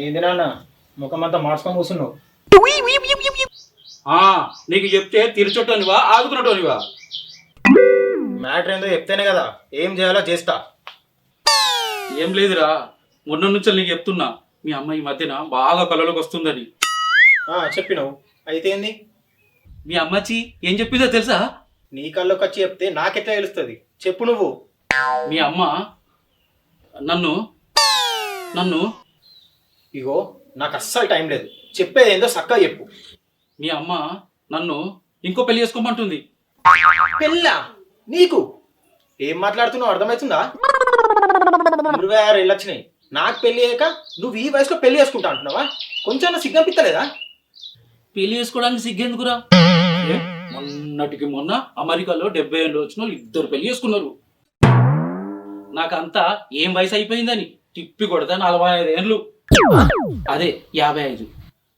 ఏంది నాన్న ముఖమంతా మార్చుకొని కూర్చున్నావు? నీకు చెప్తే తిరుచొట్టనివా ఆగుతున్నట్టునివా? మ్యాటర్ ఏందో చెప్తేనే కదా ఏం చేయాలో చేస్తా. ఏం లేదురా, మొన్న నుంచి నీకు చెప్తున్నా మీ అమ్మ ఈ మధ్యన బాగా కళ్ళలోకి వస్తుందని. చెప్పినావు, అయితే ఏంది? మీ అమ్మచ్చి ఏం చెప్పిందో తెలుసా? నీ కళ్ళకి వచ్చి చెప్తే నాకెట్లా తెలుస్తుంది? చెప్పు నువ్వు. మీ అమ్మ నన్ను నన్ను ఇగో నాకు అస్సలు టైం లేదు, చెప్పేది ఏందో చక్కగా చెప్పు. మీ అమ్మ నన్ను ఇంకో పెళ్లి చేసుకోమంటుంది. పెళ్ళా? నీకు? ఏం మాట్లాడుతున్నావు అర్థమవుతుందా? 26 ఏళ్ళు వచ్చినాయి, నాకు పెళ్లి అయ్యాక నువ్వు ఈ వయసులో పెళ్లి చేసుకుంటా అంటున్నావా? కొంచెం సిగ్గనిపిస్తలేదా? పెళ్లి చేసుకోవడానికి సిగ్గెందుకురా? మొన్నటికి మొన్న అమెరికాలో 70 ఏళ్ళు వచ్చిన వాళ్ళు 2 పెళ్లి చేసుకున్నారు. నాకంతా ఏం వయసు అయిపోయిందని తిప్పి కొడతా 45 ఏళ్ళు, అదే 55.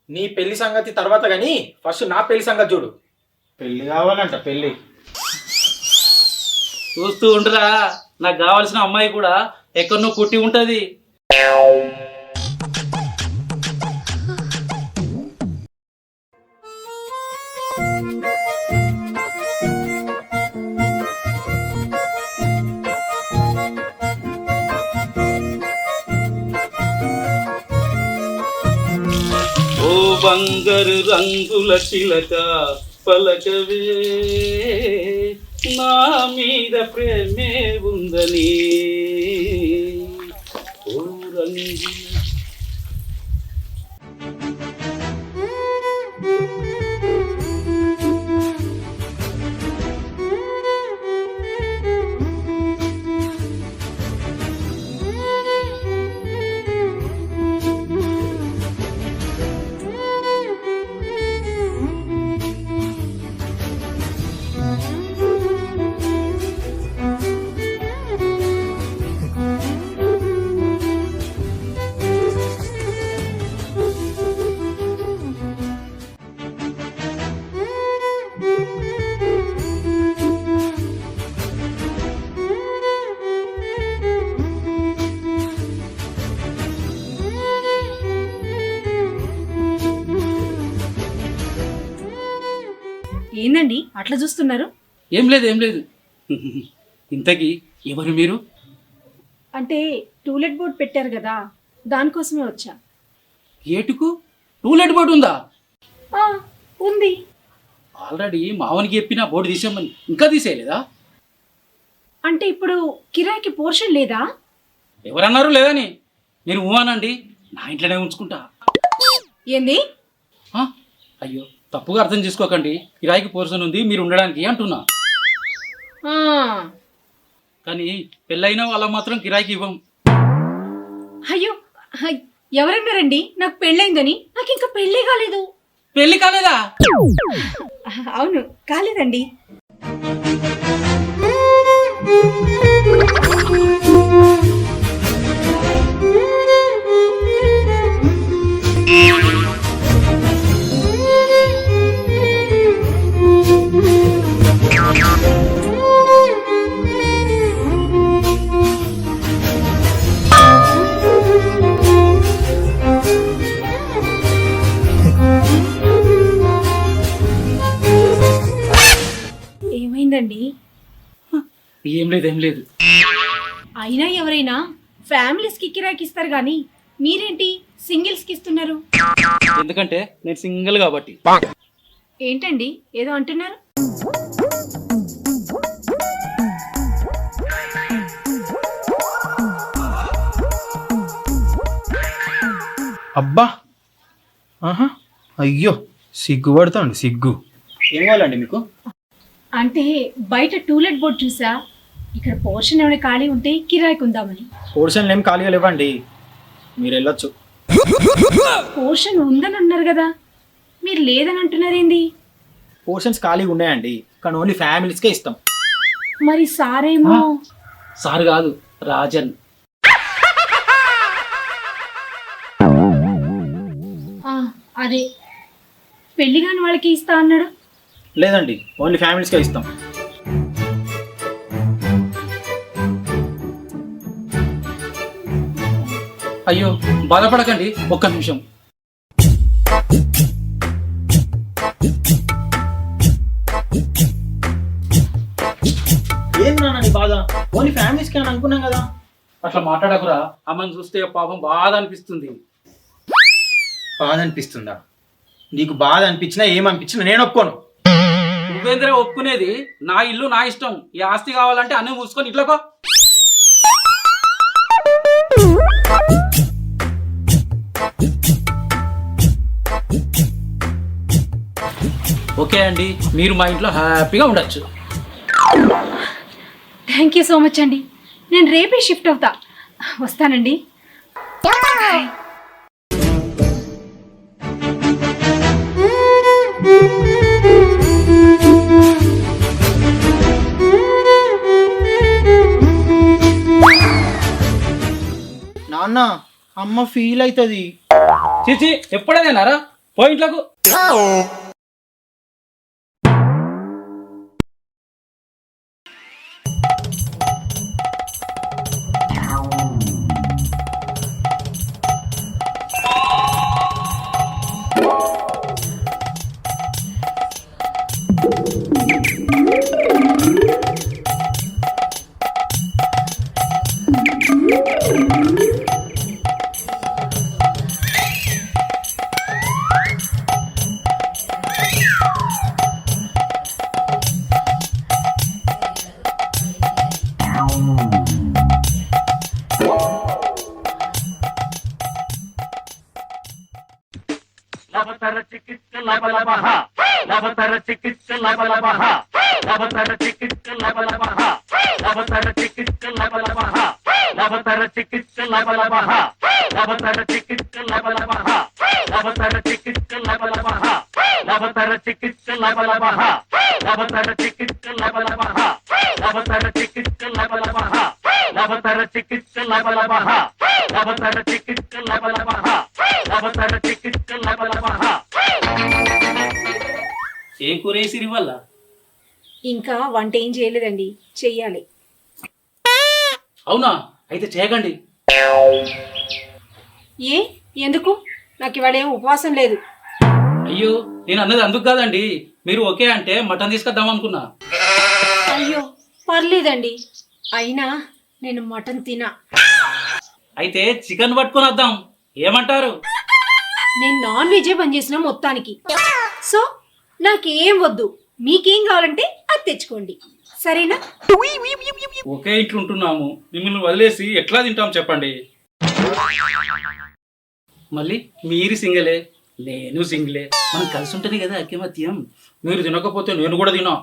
నీ పెళ్లి సంగతి తర్వాత గానీ ఫస్ట్ నా పెళ్లి సంగతి చూడు. పెళ్లి కావాలంట, పెళ్లి. చూస్తూ ఉండరా, నాకు కావాల్సిన అమ్మాయి కూడా ఎక్కడనో కుట్టి ఉంటది. ఓ బంగారు రంగుల చిలక పలకవే, నా మీద ప్రేమే ఉందని. ఓ రంగు ఏందండి అట్లా చూస్తున్నారు? ఏం లేదు ఏం లేదు. ఇంతకీ ఎవరు మీరు? అంటే టూలెట్ బోర్డ్ పెట్టారు కదా, దానికోసమే వచ్చా. ఏటుకు టూలెట్ బోర్డు ఉందా? ఉంది. ఆల్రెడీ మావనికి చెప్పిన బోర్డు తీసామని, ఇంకా తీసేయలేదా? అంటే ఇప్పుడు కిరాయికి పోర్షన్ లేదా? ఎవరన్నారు లేదని? మీరు ఊహానండి, నా ఇంట్లోనే ఉంచుకుంటా. ఏంది? అయ్యో తప్పుగా అర్థం చేసుకోకండి, కిరాయికి పోర్షన్ ఉంది మీరు ఉండడానికి అంటున్నా. కానీ పెళ్ళైన వాళ్ళ మాత్రం కిరాయికి ఇవ్వం. అయ్యో ఎవరన్నారండి నాకు పెళ్ళైందని? నాకు ఇంకా పెళ్ళే కాలేదు. పెళ్లి కాలేదా? అవును, కాలేదండి. ఏమైందండి? ఏం లేదు ఏం లేదు. అయినా ఎవరైనా ఫ్యామిలీస్కి కిరాయికి ఇస్తారు కానీ మీరేంటి సింగిల్స్కి ఇస్తున్నారు? ఎందుకంటే నేను సింగిల్ కాబట్టి. ఏంటండి ఏదో అంటున్నారు? అబ్బా, అయ్యో సిగ్గుపడతాండి, సిగ్గు. ఏం కావాలండి మీకు? అంటే బయట టూలెట్ బోర్డ్ చూసా, ఇక్కడ పోర్షన్ ఏమైనా ఖాళీ ఉంటే కిరాయికి ఉందామని. పోర్షన్లు ఏం ఖాళీగా లేవండి, మీరు వెళ్ళొచ్చు. పోర్షన్ ఉందని అన్నారు కదా, మీరు లేదని అంటున్నారేంది? పోర్షన్స్ ఖాళీగా ఉన్నాయండి, కానీ ఓన్లీ ఫ్యామిలీస్కే ఇస్తాం. మరి సారేమో. సార్ కాదు, రాజన్. అదే పెళ్లి కాని వాళ్ళకి ఇస్తా అన్నాడు. లేదండి, ఓన్లీ ఫ్యామిలీస్కే ఇస్తాం. అయ్యో బాధపడకండి, ఒక్క నిమిషం. ఏం నాన్న నీ బాధ? ఓన్లీ ఫ్యామిలీస్కే అని అనుకున్నాం కదా. అట్లా మాట్లాడకురా, అమ్మని చూస్తే పాపం బాధ అనిపిస్తుంది. బాధ అనిపిస్తుందా? నీకు బాధ అనిపించినా ఏమనిపించినా నేను ఒప్పుకోను. నువ్వేంద్ర ఒప్పుకునేది? నా ఇల్లు నా ఇష్టం. ఈ ఆస్తి కావాలంటే అన్నీ మూసుకొని ఇట్లకో. ఓకే అండి, మీరు మా ఇంట్లో హ్యాపీగా ఉండొచ్చు. థ్యాంక్ యూ సో మచ్ అండి. నేను రేపే షిఫ్ట్ అవుతా. వస్తానండి. నాన్న, అమ్మ ఫీల్ అవుతుంది. చిచి ఎప్పుడేనారా పోయింట్లకు. లవతర చికిత్స లబలబహ లవతర చికిత్స లబలబహ లవతర చికిత్స లబలబహ లవతర చికిత్స లబలబహ లవతర చికిత్స లబలబహ లవతర చికిత్స లబలబహ లవతర చికిత్స లబలబహ లవతర చికిత్స లబలబహ లవతర చికిత్స లబలబహ లవతర చికిత్స లబలబహ లవతర చికిత్స లబలబహ లవతర చికిత్స లబలబహ లవతర చికిత్స లబలబహ. ఏం కూరేసిరి వల్ల? ఇంకా వంట ఏం చేయలేదండి, చెయ్యాలి. అవునా? అయితే చేయకండి. ఎందుకు? నాకు ఇవాళ ఏం ఉపవాసం లేదు. అయ్యో, నేను అన్నది అందుకు కాదండి. మీరు ఓకే అంటే మటన్ తీసుకొద్దాం అనుకున్నా. అయ్యో పర్లేదండి, అయినా నేను మటన్ తినా. అయితే చికెన్ పట్టుకొని వద్దాం, ఏమంటారు? నేను నాన్ వెజే బంద్ చేసిన మొత్తానికి. సో నాకేం వద్దు, మీకేం కావాలంటే అది తెచ్చుకోండి, సరేనా? ఒకే ఇంట్లో ఉంటున్నాము, మిమ్మల్ని వదిలేసి ఎట్లా తింటాం చెప్పండి? మళ్ళీ మీరు సింగిలే, నేను సింగిలే, మనం కలిసి ఉంటేనే కదా ఐకమత్యం. మీరు తినకపోతే నేను కూడా తినా.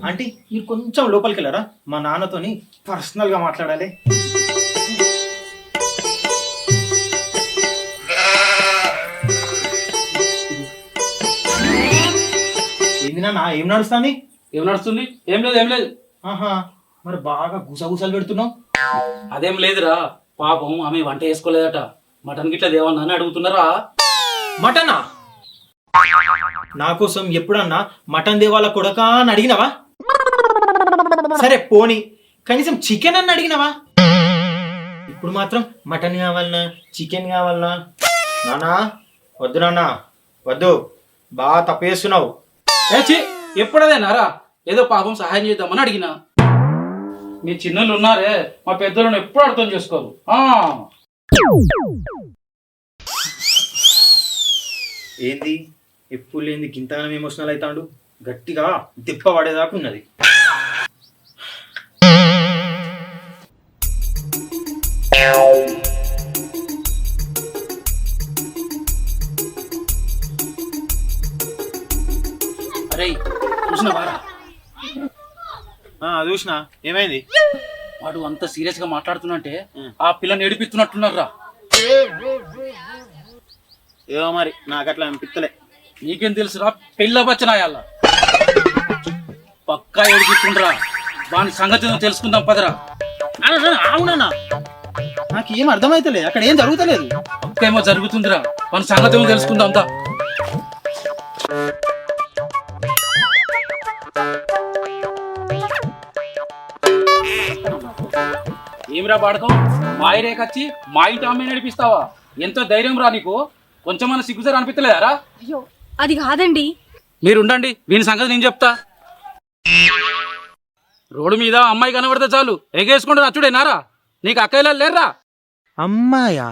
ఆంటీ, మీరు కొంచెం లోపలికి వెళ్ళారా? మా నాన్నతోని పర్సనల్ గా మాట్లాడాలి. ఏంది నాన్న, ఏం నడుస్తుంది? ఏం నడుస్తుంది? ఏం లేదు, ఏం లేదు. ఆహా, మరి బాగా గుసగుసలు పెడుతున్నావు. అదేం లేదురా, పాపం ఆమె వంట చేసుకోలేదట. మటన్ గిట్ల దేవన్నా అని అడుగుతున్నారా? మటనా? నా కోసం ఎప్పుడన్నా మటన్ దేవాల కొడక అని అడిగినవా? సరే పోనీ, కనీసం చికెన్ అని అడిగినవా? ఇప్పుడు మాత్రం మటన్ కావాలనా, చికెన్ కావాలనా? నానా వద్దు, నాన్న వద్దు, బాగా తప్పు చేస్తున్నావు. ఎప్పుడదేనారా, ఏదో పాపం సహాయం చేద్దామని అడిగినా. మీ చిన్నలు ఉన్నారే, మా పెద్దలను ఎప్పుడు అర్థం చేసుకోరు. ఏంది ఎప్పుడు లేని గింతగానం ఎమోషనల్ అవుతాడు? గట్టిగా తిప్ప పడేదాకా ఉన్నది. అరే చూసినవారా చూసిన ఏమైంది? వాడు అంత సీరియస్ గా మాట్లాడుతున్నంటే ఆ పిల్లని ఏడిపిస్తున్నట్టున్నారా. ఏమో మరి నాకు అట్లా అనిపిస్తలే. నీకేం తెలుసురా పిల్ల బచ్చనాయాల పక్కా ఏడిపిస్తుండ్రా. వాని సంగతి ఏదో తెలుసుకుందాం పదరా. అవునన్నా నాకు ఏం అర్థమైతలే, అక్కడ ఏం జరుగుతలేదు. పక్కేమో జరుగుతుందిరా, వాని సంగతి ఏమో తెలుసుకుందాం దా. ఏమిరా బాడకం, మా ఏరియాకొచ్చి మా ఇంటి అమ్మాయి నడిపిస్తావా? ఎంతో ధైర్యం రా నీకు, కొంచెమన్నా సిగ్గుసారి అనిపించలేదారా? అయ్యో అది కాదండి. మీరు ఉండండి, వీని సంగతి నేను చెప్తా. రోడ్డు మీద అమ్మాయి కనబడితే చాలు ఎగేసుకుంటే నచ్చుడేనారా? నీకు అక్కయ్యలా లేర్రా? అమ్మాయా?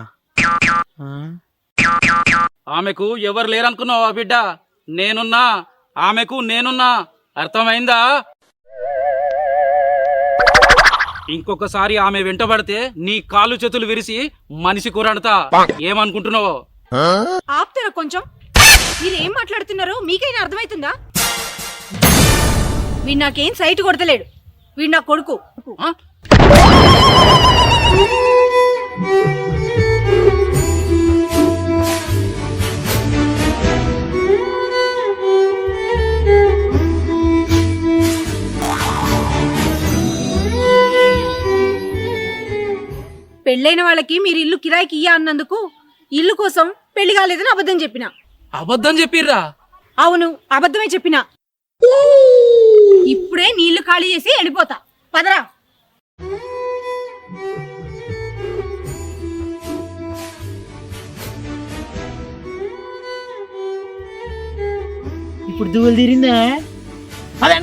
ఆమెకు ఎవరు లేరనుకున్నావా బిడ్డ? నేనున్నా, ఆమెకు నేనున్నా. అర్థమైందా? ఇంకొకసారి ఆమె వెంటబడితే నీ కాళ్ళు చేతులు విరిసి మనిషి కూరండుతా. ఏమనుకుంటున్నావో? ఆపుతారా కొంచెం? మీరు ఏం మాట్లాడుతున్నారో మీకైనా అర్థమవుతుందా? వీడు నాకేం సైట్ కొడతలేడు, వీడు నా కొడుకు. ఆ? పెళ్ళైన వాళ్ళకి మీరు ఇల్లు కిరాయికి ఇయ్య అన్నందుకు ఇల్లు కోసం పెళ్లి కాలేదని అబద్ధం చెప్పిన. అబద్ధం చెప్పిర్రా? అవును, అబద్ధమే చెప్పిన. ఇప్పుడే నీళ్లు ఖాళీ చేసి వెళ్ళిపోతా. పదరా. ఇప్పుడు దూలు తీరిందా? అదే